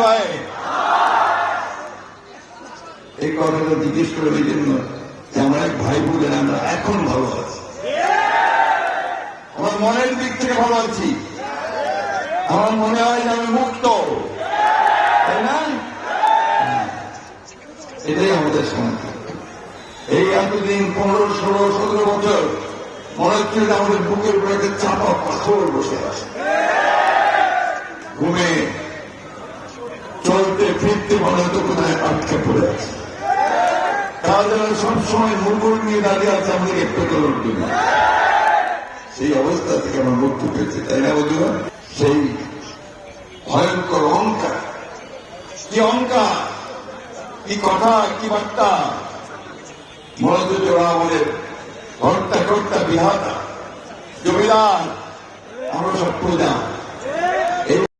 ভাই এই কথাটা জিজ্ঞেস করে এই জন্য যে আমার এক ভাই বলেন আমরা এখন ভালো আছি, আমার মনের দিক থেকে ভালো আছি, আমার মনে হয় যে আমি মুক্ত, তাই না? এটাই আমাদের শান্তি। এই এতদিন 15, 16, 17 বছর মনে হচ্ছে যে আমাদের বুকের উপরে একটা চাপা পাথর বসে আছে, ঘুমে চলতে ফিরতে মনে হতো কোথায় আটকে পড়ে আছে, তাহলে সবসময় মুগুর নিয়ে দাঁড়িয়ে আছে আমাদেরকে পেট্রোলের জন্য। সেই অবস্থা থেকে আমরা মুক্তি পেয়েছি, তাই না বন্ধুরা? সেই ভয়ঙ্কর অহংকার, কি অহংকার, কি কথা, কি বার্তা, মনে হচ্ছে ওরা আমাদের কর্তা কর্তা বিহাতা জমিদার, আমরা সব প্রজা।